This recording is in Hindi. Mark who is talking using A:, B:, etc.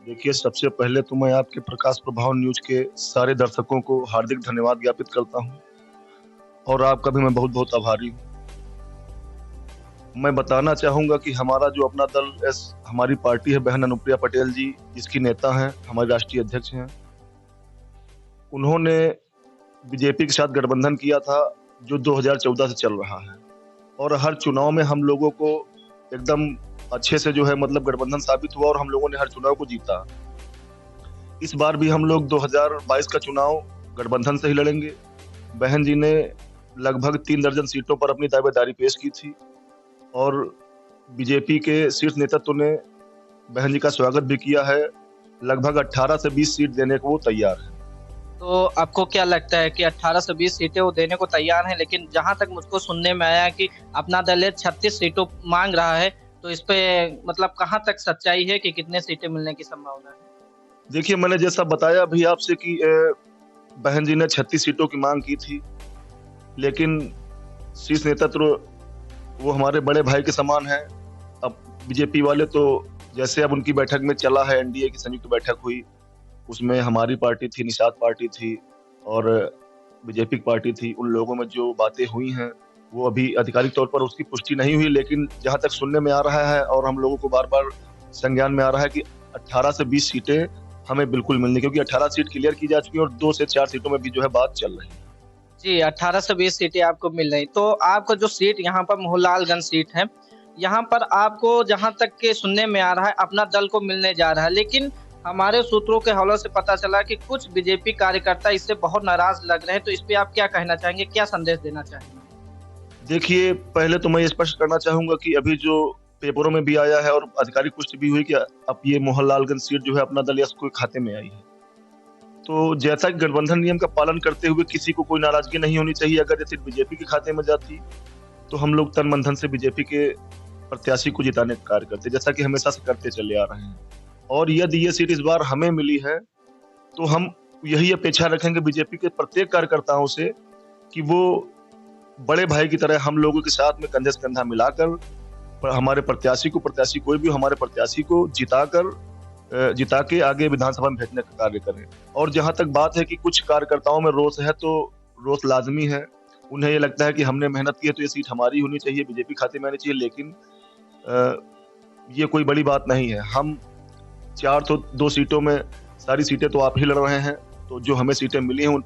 A: देखिए, सबसे पहले तो मैं आपके प्रकाश प्रभाव न्यूज़ के सारे दर्शकों को हार्दिक धन्यवाद ज्ञापित करता हूँ और आपका भी मैं बहुत-बहुत आभारी हूँ। मैं बताना चाहूँगा कि हमारा जो अपना दल हमारी पार्टी है बहन अनुप्रिया पटेल जी, जिसकी नेता हैं, हमारे राष्ट्रीय अध्यक्ष हैं। उन्होंने बीजेपी के साथ गठबंधन किया था, जो 2014 से चल रहा है और हर चुनाव में हम लोगों को एकदम अच्छे से जो है मतलब गठबंधन साबित हुआ और हम लोगों ने हर चुनाव को जीता। इस बार भी हम लोग 2022 का चुनाव गठबंधन से ही लड़ेंगे। बहन जी ने लगभग 3 दर्जन सीटों पर अपनी दावेदारी पेश की थी और बीजेपी के शीर्ष नेतृत्व ने बहन जी का स्वागत भी किया है। लगभग 18 से 20 सीट देने को वो तैयार है।
B: तो आपको क्या लगता है कि 18 से 20 सीटें वो देने को तैयार हैं, लेकिन जहां तक मुझको सुनने में आया कि अपना दल 36 सीटों मांग रहा है, तो इस पे मतलब कहां तक सच्चाई है कि कितने सीटें मिलने की संभावना है?
A: देखिए, मैंने जैसा बताया अभी आपसे कि बहन जी ने 36 सीटों की मांग की थी, लेकिन शीर्ष नेतृत्व वो हमारे बड़े भाई के समान है। अब बीजेपी वाले तो जैसे अब उनकी बैठक में चला है, एनडीए की संयुक्त बैठक हुई, उसमें हमारी पार्टी थी, निषाद पार्टी थी और बीजेपी की पार्टी थी। उन लोगों में जो बातें हुई हैं, वो अभी आधिकारिक तौर पर उसकी पुष्टि नहीं हुई, लेकिन जहाँ तक सुनने में आ रहा है और हम लोगों को बार-बार संज्ञान में आ रहा है कि 18 से 20 सीटें हमें बिल्कुल मिलनी, क्योंकि 18 सीट क्लियर की जा चुकी है और 2 से 4 सीटों में भी जो है बात चल रही है।
B: जी, 18 से 20 सीटें आपको मिल रही। तो आपका जो सीट यहाँ पर मोहनलालगंज सीट है, यहाँ पर आपको जहाँ तक के सुनने में आ रहा है अपना दल को मिलने जा रहा है। लेकिन हमारे सूत्रों के हवाले से पता चला कि कुछ बीजेपी कार्यकर्ता इससे बहुत नाराज़ लग रहे हैं, तो इस पे आप क्या कहना चाहेंगे? क्या संदेश देना चाहेंगे?
A: देखिए, पहले तो मैं ये स्पष्ट करना चाहूँगा कि अभी जो पेपरों में भी आया है और आधिकारिक पुष्टि भी हुई कि अब ये मोहनलालगंज सीट जो है अपना दल यस्को के खाते में आई है। तो जैसा कि गठबंधन नियम का पालन करते हुए किसी को कोई नाराज़गी नहीं होनी चाहिए। अगर ये सीट बीजेपी के खाते में जाती, तो हम लोग तन मन धन से बीजेपी के प्रत्याशी को जिताने का कार्य करते, जैसा कि हमेशा से करते चले आ रहे हैं। और यदि ये सीट इस बार हमें मिली है, तो हम यही अपेक्षा रखेंगे बीजेपी के प्रत्येक कार्यकर्ताओं से कि वो बड़े भाई की तरह हम लोगों के साथ में कंधे से कंधा मिलाकर हमारे प्रत्याशी कोई भी हमारे प्रत्याशी को जिता के आगे विधानसभा में भेजने का कार्य करें। और जहाँ तक बात है कि कुछ कार्यकर्ताओं में रोष है, तो रोष लाज़मी है। उन्हें ये लगता है कि हमने मेहनत की है तो ये सीट हमारी होनी चाहिए, बीजेपी खाते में आनी चाहिए, लेकिन ये कोई बड़ी बात नहीं है। हम 4 तो 2 सीटों में सारी सीटें तो आप ही लड़ रहे हैं, तो जो हमें सीटें मिली हैं उन